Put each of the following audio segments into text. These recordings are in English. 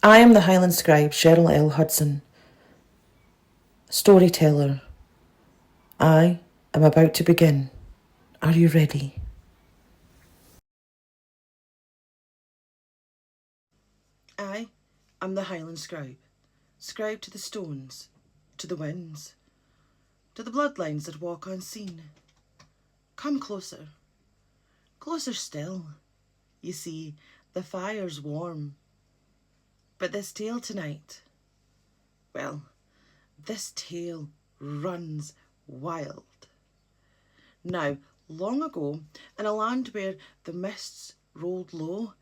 I am the Highland scribe, Cheryl L. Hudson, storyteller. I am about to begin. Are you ready? I am the Highland scribe, scribe to the stones, to the winds, to the bloodlines that walk unseen. Come closer, closer still. You see, the fire's warm. But this tale tonight, well, this tale runs wild. Now, long ago, in a land where the mists rolled low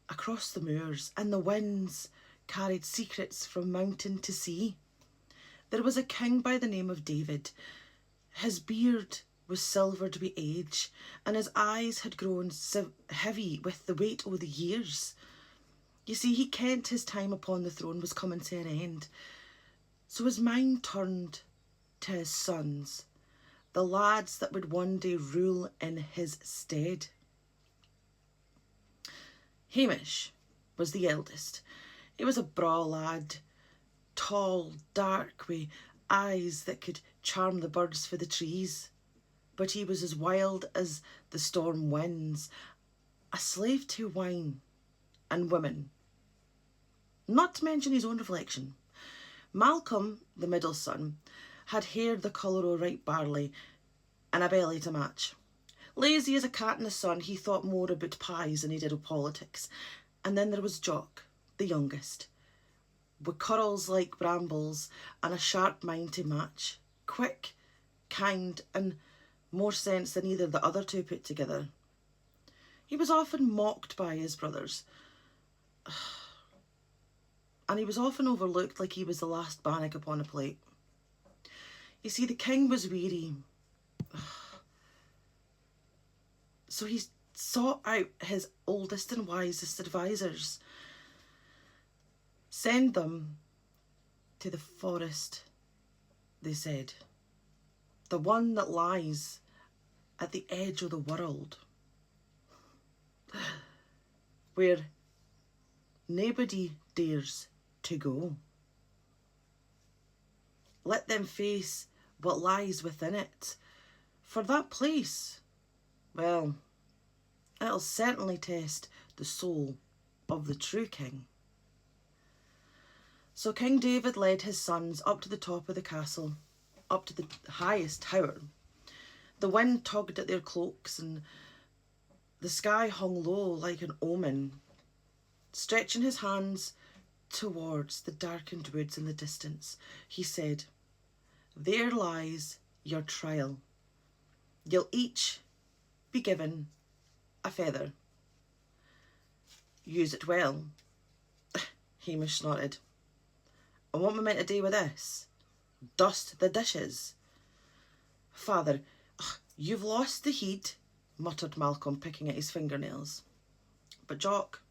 across the moors and the winds carried secrets from mountain to sea, there was a king by the name of David. His beard was silvered with age, and his eyes had grown heavy with the weight o' the years. You see, he kent his time upon the throne was coming to an end, so his mind turned to his sons, the lads that would one day rule in his stead. Hamish was the eldest. He was a braw lad, tall, dark, with eyes that could charm the birds for the trees. But he was as wild as the storm winds, a slave to wine and women. Not to mention his own reflection. Malcolm, the middle son, had hair the colour o' ripe barley and a belly to match. Lazy as a cat in the sun, he thought more about pies than he did of politics. And then there was Jock, the youngest, with curls like brambles and a sharp mind to match. Quick, kind, and more sense than either the other two put together. He was often mocked by his brothers, and he was often overlooked like he was the last bannock upon a plate. You see, the king was weary, so he sought out his oldest and wisest advisers. Send them to the forest, they said, the one that lies at the edge of the world, where nobody dares to go. Let them face what lies within it, for that place, well, it'll certainly test the soul of the true king. So King David led his sons up to the top of the castle, up to the highest tower. The wind tugged at their cloaks and the sky hung low like an omen. Stretching his hands towards the darkened woods in the distance, he said, "There lies your trial. You'll each be given a feather. Use it well." Hamish snorted. "And what am I meant to do with this? Dust the dishes?" "Father, you've lost the heed," muttered Malcolm, picking at his fingernails. But Jock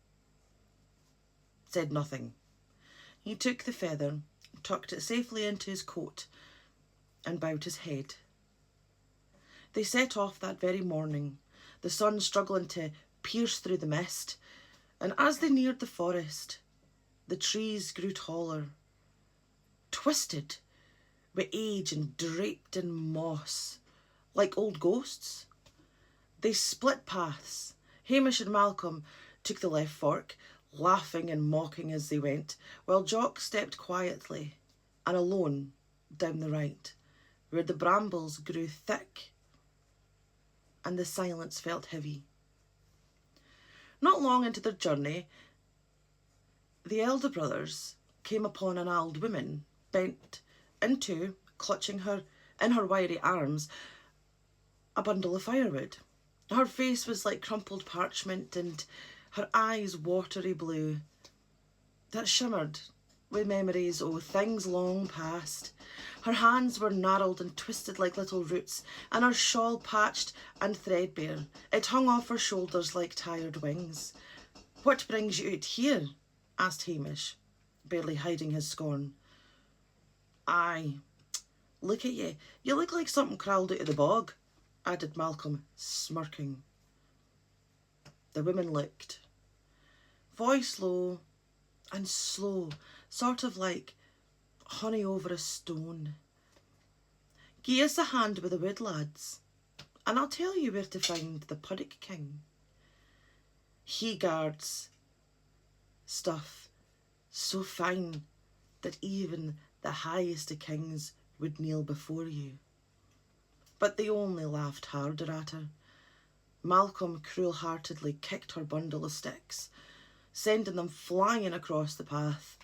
said nothing. He took the feather, tucked it safely into his coat, and bowed his head. They set off that very morning, the sun struggling to pierce through the mist, and as they neared the forest, the trees grew taller, twisted with age and draped in moss, like old ghosts. They split paths. Hamish and Malcolm took the left fork, laughing and mocking as they went, while Jock stepped quietly and alone down the right, where the brambles grew thick and the silence felt heavy. Not long into their journey, the elder brothers came upon an old woman bent into, clutching her in her wiry arms, a bundle of firewood. Her face was like crumpled parchment and her eyes watery blue that shimmered with memories of things long past. Her hands were gnarled and twisted like little roots, and her shawl patched and threadbare. It hung off her shoulders like tired wings. "What brings you out here?" asked Hamish, barely hiding his scorn. "Aye, look at you. You look like something crawled out of the bog," added Malcolm, smirking. The woman looked. Voice low and slow, sort of like honey over a stone. Gie us a hand with the wood, lads, and I'll tell you where to find the Puddock King. He guards stuff so fine that even the highest of kings would kneel before you. But they only laughed harder at her. Malcolm cruel-heartedly kicked her bundle of sticks, sending them flying across the path.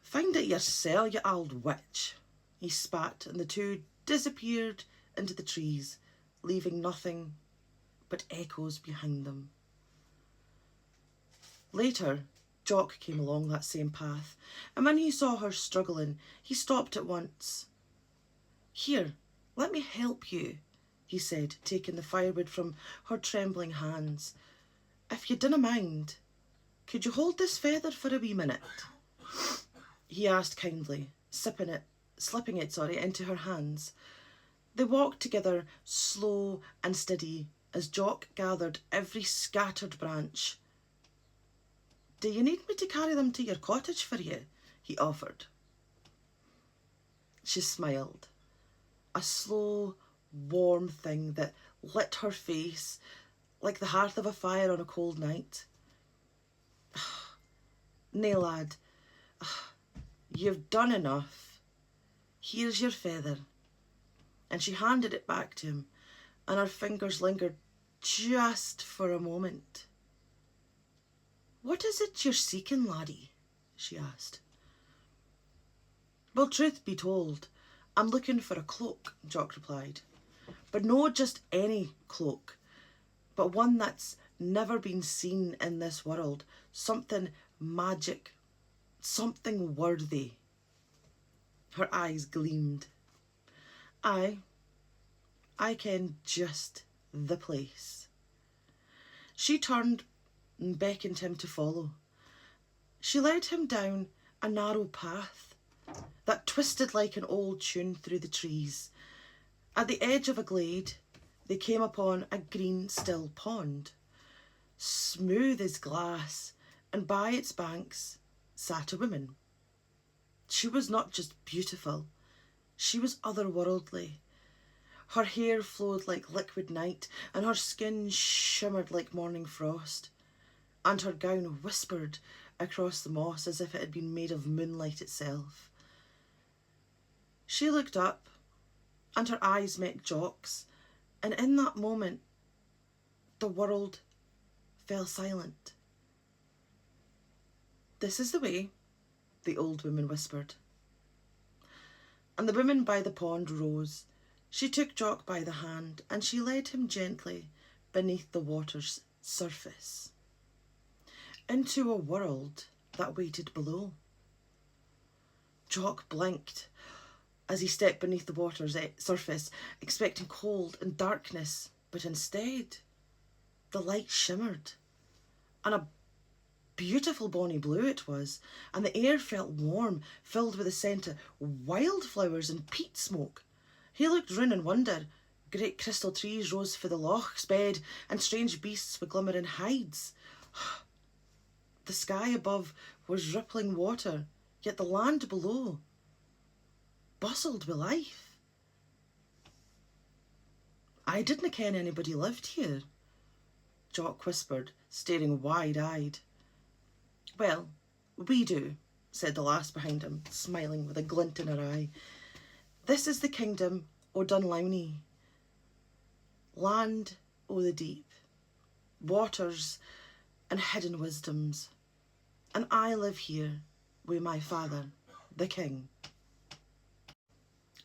"Find it yourself, you old witch," he spat, and the two disappeared into the trees, leaving nothing but echoes behind them. Later, Jock came along that same path, and when he saw her struggling, he stopped at once. "Here, let me help you," he said, taking the firewood from her trembling hands. "If you dinna mind, could you hold this feather for a wee minute?" he asked kindly, slipping it into her hands. They walked together, slow and steady, as Jock gathered every scattered branch. "Do you need me to carry them to your cottage for you?" he offered. She smiled, a slow, warm thing that lit her face like the hearth of a fire on a cold night. "Nay, lad, you've done enough. Here's your feather." And she handed it back to him, and her fingers lingered just for a moment. "What is it you're seeking, laddie?" she asked. "Well, truth be told, I'm looking for a cloak," Jock replied. "But no just any cloak, but one that's never been seen in this world. Something magic, something worthy." Her eyes gleamed. I ken just the place." She turned and beckoned him to follow. She led him down a narrow path that twisted like an old tune through the trees. At the edge of a glade, they came upon a green, still pond, smooth as glass, and by its banks sat a woman. She was not just beautiful, she was otherworldly. Her hair flowed like liquid night, and her skin shimmered like morning frost, and her gown whispered across the moss as if it had been made of moonlight itself. She looked up, and her eyes met Jock's, and in that moment, the world fell silent. "This is the way," the old woman whispered. And the woman by the pond rose. She took Jock by the hand, and she led him gently beneath the water's surface, into a world that waited below. Jock blinked as he stepped beneath the water's surface, expecting cold and darkness, but instead, the light shimmered, and a beautiful bonny blue it was, and the air felt warm, filled with the scent of wildflowers and peat smoke. He looked round in wonder. Great crystal trees rose for the loch's bed, and strange beasts with glimmering hides. The sky above was rippling water, yet the land below bustled with life. "I didna ken anybody lived here," Jock whispered, staring wide-eyed. "Well, we do," said the lass behind him, smiling with a glint in her eye. "This is the kingdom o' Dunlownie, land o' the deep, waters and hidden wisdoms, and I live here with my father, the king."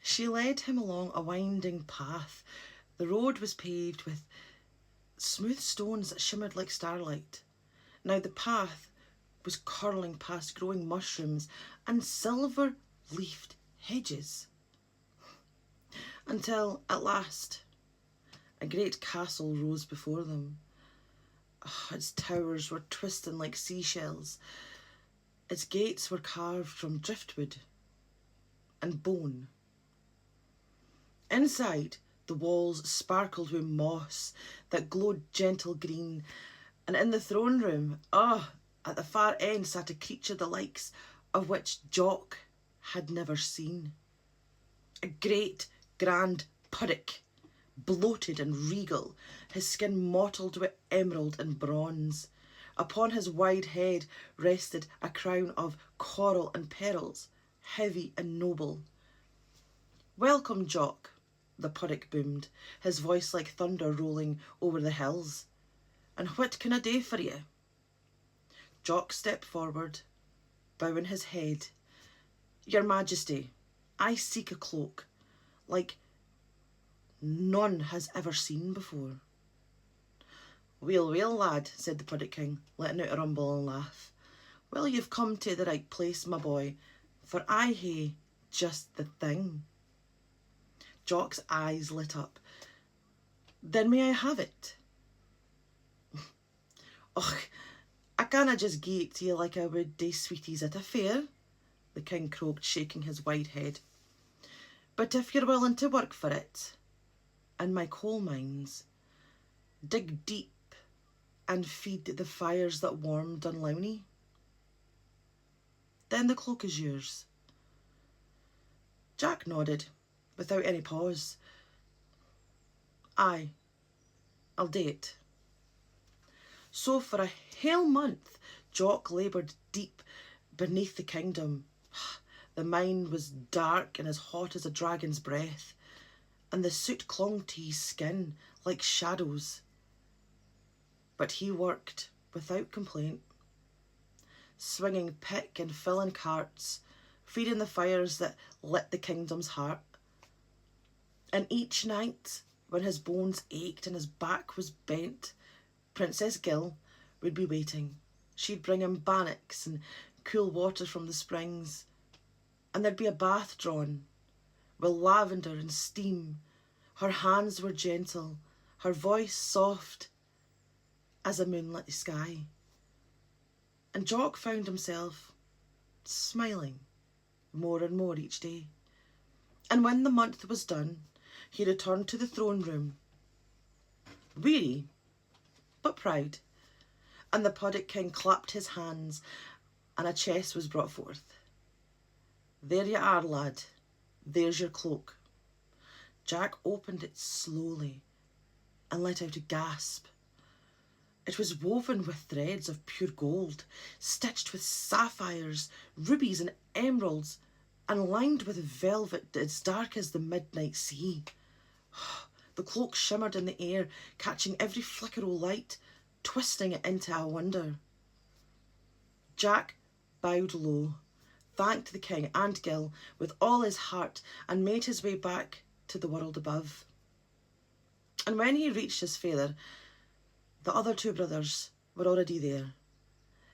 She led him along a winding path. The road was paved with smooth stones that shimmered like starlight. Now the path was curling past growing mushrooms and silver-leafed hedges, until at last a great castle rose before them. Its towers were twisting like seashells. Its gates were carved from driftwood and bone. Inside, the walls sparkled with moss that glowed gentle green, and in the throne room, At the far end sat a creature the likes of which Jock had never seen. A great, grand Puddock, bloated and regal, his skin mottled with emerald and bronze. Upon his wide head rested a crown of coral and pearls, heavy and noble. "Welcome, Jock," the Puddock boomed, his voice like thunder rolling over the hills. "And what can I do for you?" Jock stepped forward, bowing his head. "Your Majesty, I seek a cloak like none has ever seen before." "Weel, weel, lad," said the Puddock King, letting out a rumble and laugh. "Well, you've come to the right place, my boy, for I hae just the thing." Jock's eyes lit up. "Then may I have it?" "Och, I canna just gie it to you like I would dae sweeties at a fair," the King croaked, shaking his wide head. "But if you're willing to work for it, in my coal mines, dig deep and feed the fires that warm Dunlownie, then the cloak is yours." Jack nodded, without any pause. "Aye, I'll do it." So for a whole month, Jock laboured deep beneath the kingdom. The mine was dark and as hot as a dragon's breath, and the soot clung to his skin like shadows. But he worked without complaint, swinging pick and filling carts, feeding the fires that lit the kingdom's heart. And each night, when his bones ached and his back was bent, Princess Gill would be waiting. She'd bring him bannocks and cool water from the springs, and there'd be a bath drawn with lavender and steam. Her hands were gentle, her voice soft as a moonlit sky. And Jock found himself smiling more and more each day. And when the month was done, he returned to the throne room, weary but proud, and the Puddock King clapped his hands and a chest was brought forth. "There you are, lad. There's your cloak." Jack opened it slowly and let out a gasp. It was woven with threads of pure gold, stitched with sapphires, rubies and emeralds, and lined with velvet as dark as the midnight sea. The cloak shimmered in the air, catching every flicker of light, twisting it into a wonder. Jack bowed low, thanked the King and Gill with all his heart, and made his way back to the world above. And when he reached his father, the other two brothers were already there.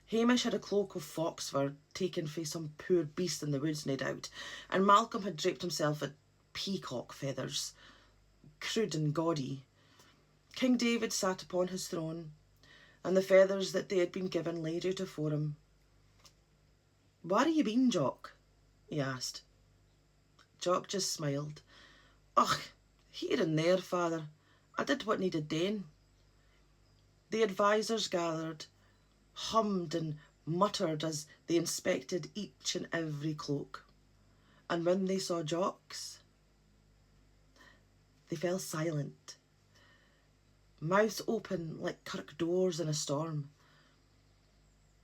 Hamish had a cloak of fox fur taken from some poor beast in the woods, no doubt, and Malcolm had draped himself in peacock feathers, crude and gaudy. King David sat upon his throne, and the feathers that they had been given laid out afore him. "Where have you been, Jock?" he asked. Jock just smiled. "Och, here and there, father. I did what needed doing." The advisers gathered, hummed and muttered as they inspected each and every cloak. And when they saw Jock's, they fell silent, mouths open like kirk doors in a storm.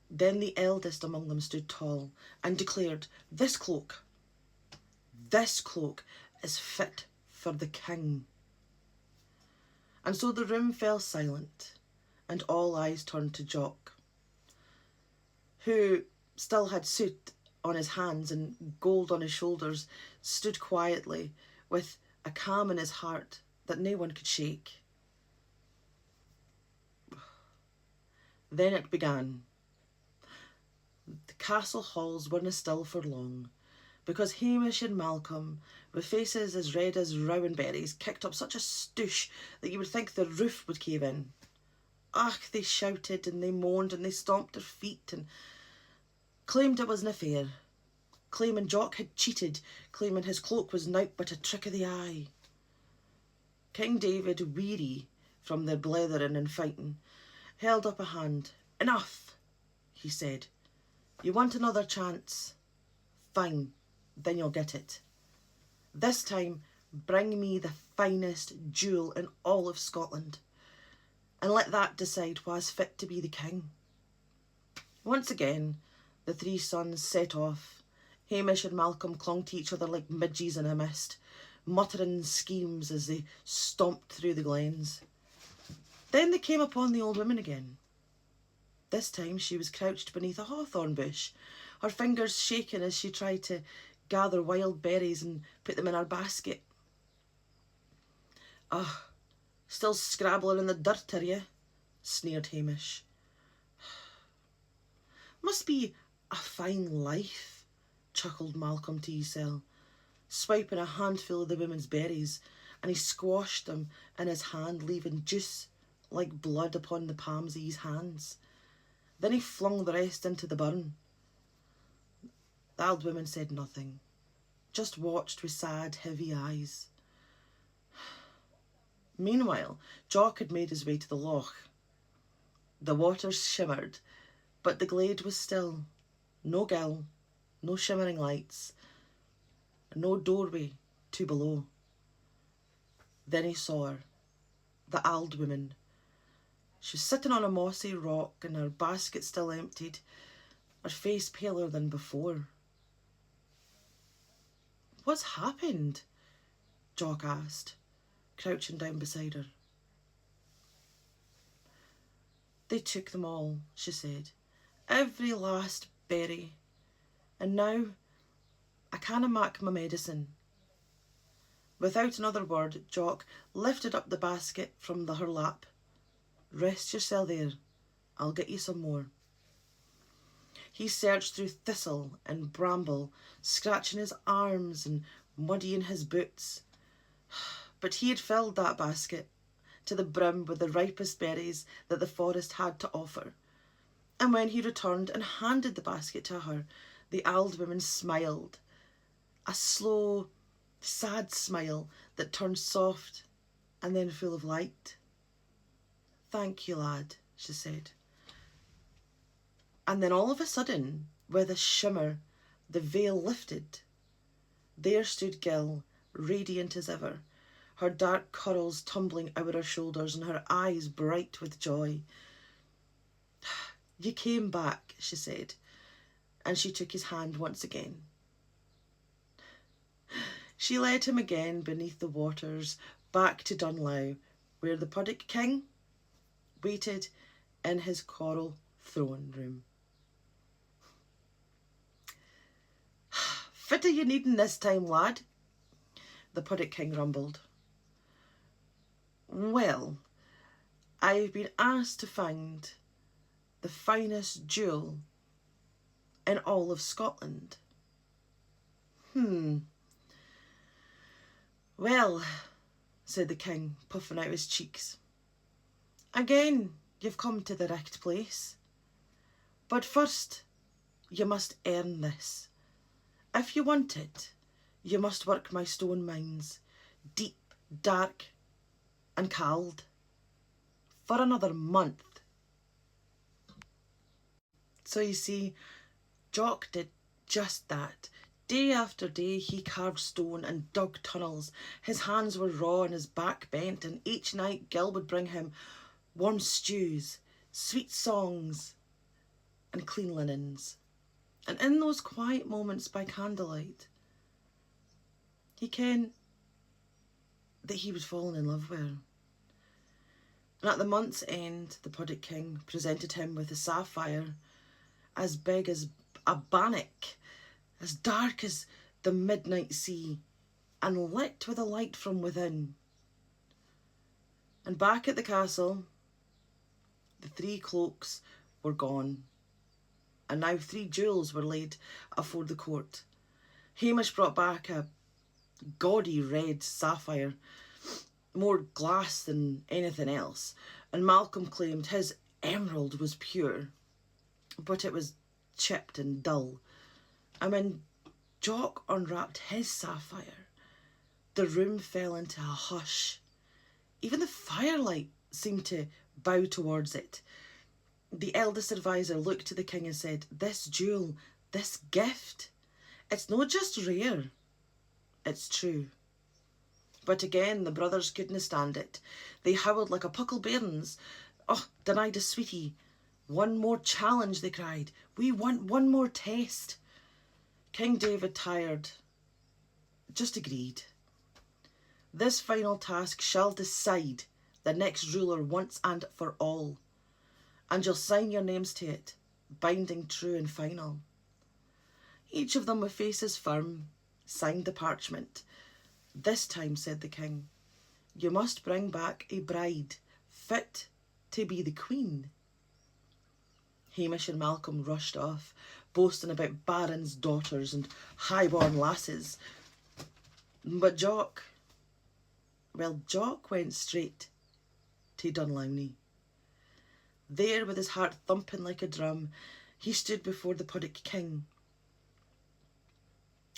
Then the eldest among them stood tall and declared, this cloak is fit for the king." And so the room fell silent, and all eyes turned to Jock, who still had soot on his hands and gold on his shoulders, stood quietly with a calm in his heart that no one could shake. Then it began. The castle halls weren't still for long, because Hamish and Malcolm, with faces as red as rowan berries, kicked up such a stoosh that you would think the roof would cave in. Ach, they shouted and they moaned and they stomped their feet and claimed it wasn't fair, claiming Jock had cheated, claiming his cloak was nought but a trick of the eye. King David, weary from their blethering and fighting, held up a hand. "Enough," he said. You want another chance? Fine, then you'll get it. This time, bring me the finest jewel in all of Scotland, and let that decide wha's fit to be the king. Once again, the three sons set off. Hamish and Malcolm clung to each other like midges in a mist, muttering schemes as they stomped through the glens. Then they came upon the old woman again. This time she was crouched beneath a hawthorn bush, her fingers shaking as she tried to gather wild berries and put them in her basket. "Ah, still scrabbling in the dirt, are you?" sneered Hamish. "Must be a fine life," chuckled Malcolm to himself, swiping a handful of the woman's berries, and he squashed them in his hand, leaving juice like blood upon the palms of his hands. Then he flung the rest into the burn. The old woman said nothing, just watched with sad, heavy eyes. Meanwhile, Jock had made his way to the loch. The waters shimmered, but the glade was still. No gill, no shimmering lights, no doorway to below. Then he saw her, the old woman. She was sitting on a mossy rock, and her basket still emptied, her face paler than before. "What's happened?" Jock asked, crouching down beside her. "They took them all," she said. "Every last berry. And now I canna mak my medicine." Without another word, Jock lifted up the basket from her lap. "Rest yourself there. I'll get you some more." He searched through thistle and bramble, scratching his arms and muddying his boots. But he had filled that basket to the brim with the ripest berries that the forest had to offer. And when he returned and handed the basket to her, the old woman smiled, a slow, sad smile that turned soft and then full of light. "Thank you, lad," she said. And then all of a sudden, with a shimmer, the veil lifted. There stood Gill, radiant as ever, her dark curls tumbling over her shoulders and her eyes bright with joy. "You came back," she said, and she took his hand once again. She led him again beneath the waters, back to Dunlow, where the Puddock King waited in his coral throne room. "Fit are you needing this time, lad?" the Puddock King rumbled. "Well, I've been asked to find the finest jewel in all of Scotland." "Well," said the king, puffing out his cheeks, "again you've come to the right place. But first you must earn this. If you want it, you must work my stone mines, deep, dark and cold, for another month." So you see, Jock did just that. Day after day he carved stone and dug tunnels. His hands were raw and his back bent, and each night Gil would bring him warm stews, sweet songs and clean linens. And in those quiet moments by candlelight, he kenned that he was falling in love with her. And at the month's end, the Puddock King presented him with a sapphire as big as a bannock, as dark as the midnight sea, and lit with a light from within. And back at the castle, the 3 cloaks were gone, and now 3 jewels were laid afore the court. Hamish brought back a gaudy red sapphire, more glass than anything else, and Malcolm claimed his emerald was pure, but it was chipped and dull. And when Jock unwrapped his sapphire, the room fell into a hush. Even the firelight seemed to bow towards it. The eldest advisor looked to the king and said, "This jewel, this gift, it's not just rare, it's true." But again, the brothers couldn't stand it. They howled like a puckle bairns. "Oh, denied us, sweetie. One more challenge," they cried. "We want one more test." King David, tired, just agreed. "This final task shall decide the next ruler once and for all, and you'll sign your names to it, binding true and final." Each of them with faces firm signed the parchment. "This time," said the king, "you must bring back a bride fit to be the queen." Hamish and Malcolm rushed off, boasting about barons' daughters and high-born lasses. But Jock went straight to Dunlownie. There, with his heart thumping like a drum, he stood before the Puddock King.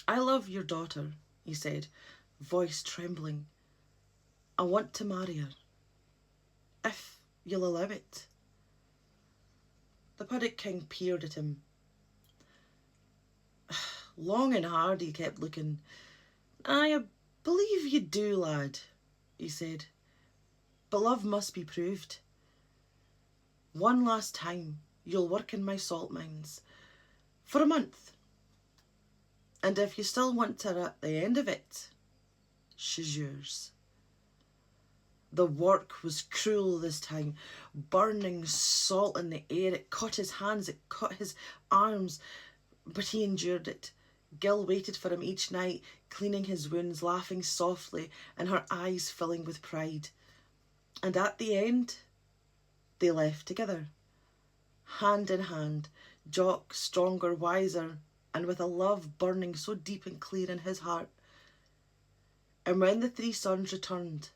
"I love your daughter," he said, voice trembling. "I want to marry her, if you'll allow it." The Puddock King peered at him. Long and hard he kept looking. "I believe you do, lad," he said. "But love must be proved. One last time you'll work in my salt mines for a month. And if you still want her at the end of it, she's yours." The work was cruel this time. Burning salt in the air. It cut his hands, it cut his arms, but he endured it. Gil waited for him each night, cleaning his wounds, laughing softly, and her eyes filling with pride. And at the end, they left together, hand in hand, Jock stronger, wiser, and with a love burning so deep and clear in his heart. And when the three sons returned,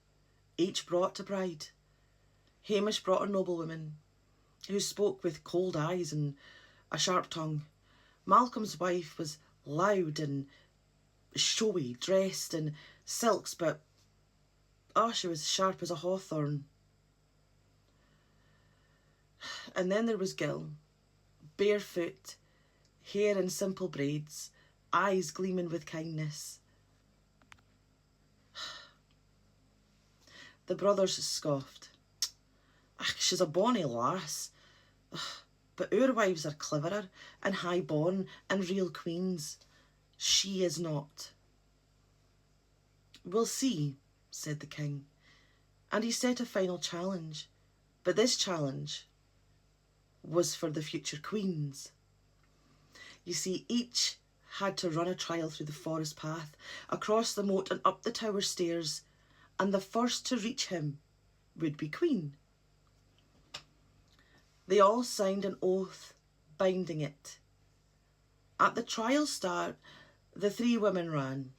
each brought a bride. Hamish brought a noblewoman who spoke with cold eyes and a sharp tongue. Malcolm's wife was loud and showy, dressed in silks, but she was sharp as a hawthorn. And then there was Gil, barefoot, hair in simple braids, eyes gleaming with kindness. The brothers scoffed. She's a bonny lass, but our wives are cleverer and high-born and real queens. She is not." "We'll see," said the king, and he set a final challenge. But this challenge was for the future queens. You see, each had to run a trial through the forest path, across the moat and up the tower stairs, and the first to reach him would be queen. They all signed an oath, binding it. At the trial start, the three women ran.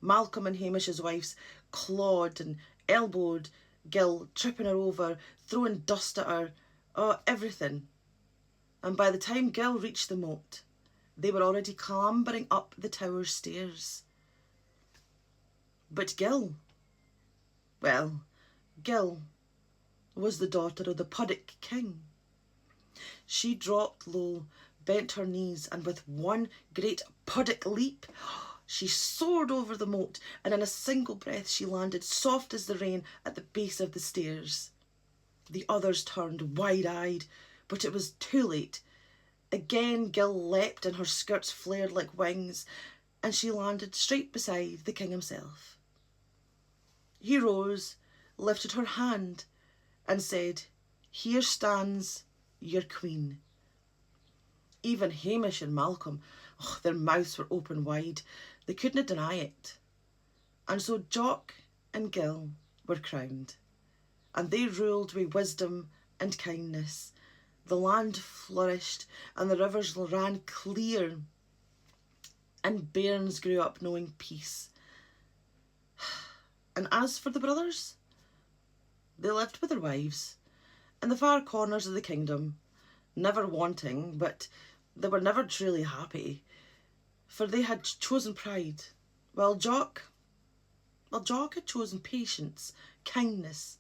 Malcolm and Hamish's wives clawed and elbowed Gil, tripping her over, throwing dust at her, everything. And by the time Gil reached the moat, they were already clambering up the tower stairs. But Gil was the daughter of the Puddock King. She dropped low, bent her knees, and with one great puddock leap, she soared over the moat, and in a single breath she landed soft as the rain at the base of the stairs. The others turned wide-eyed, but it was too late. Again Gil leapt, and her skirts flared like wings, and she landed straight beside the king himself. He rose, lifted her hand, and said, "Here stands your queen." Even Hamish and Malcolm, their mouths were open wide. They couldn't deny it. And so Jock and Gil were crowned, and they ruled with wisdom and kindness. The land flourished, and the rivers ran clear, and bairns grew up knowing peace. And as for the brothers, they lived with their wives in the far corners of the kingdom, never wanting, but they were never truly happy, for they had chosen pride, while Jock had chosen patience, kindness,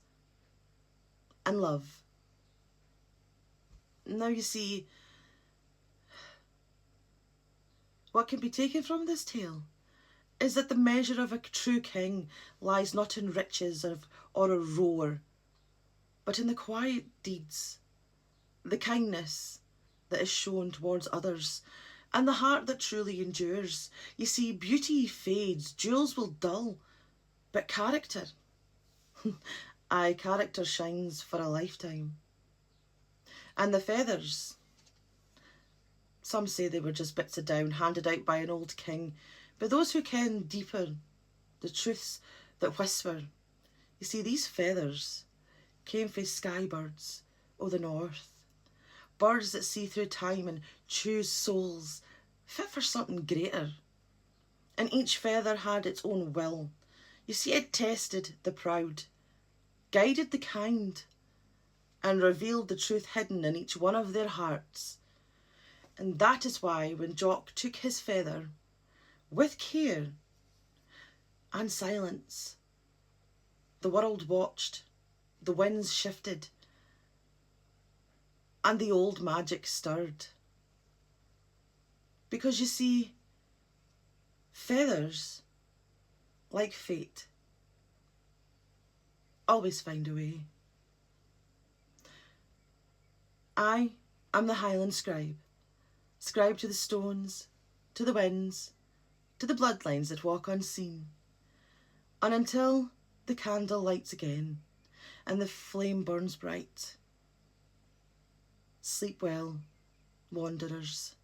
and love. Now you see, what can be taken from this tale is that the measure of a true king lies not in riches or a roar, but in the quiet deeds, the kindness that is shown towards others, and the heart that truly endures. You see, beauty fades, jewels will dull, but character, aye, character shines for a lifetime. And the feathers, some say they were just bits of down handed out by an old king, but those who ken deeper the truths that whisper, you see, these feathers came frae sky birds o' the north, birds that see through time and choose souls fit for something greater. And each feather had its own will. You see, it tested the proud, guided the kind, and revealed the truth hidden in each one of their hearts. And that is why when Jock took his feather, with care and silence, the world watched, the winds shifted, and the old magic stirred. Because you see, feathers, like fate, always find a way. I am the Highland scribe, scribe to the stones, to the winds, to the bloodlines that walk unseen. And until the candle lights again and the flame burns bright, sleep well, wanderers.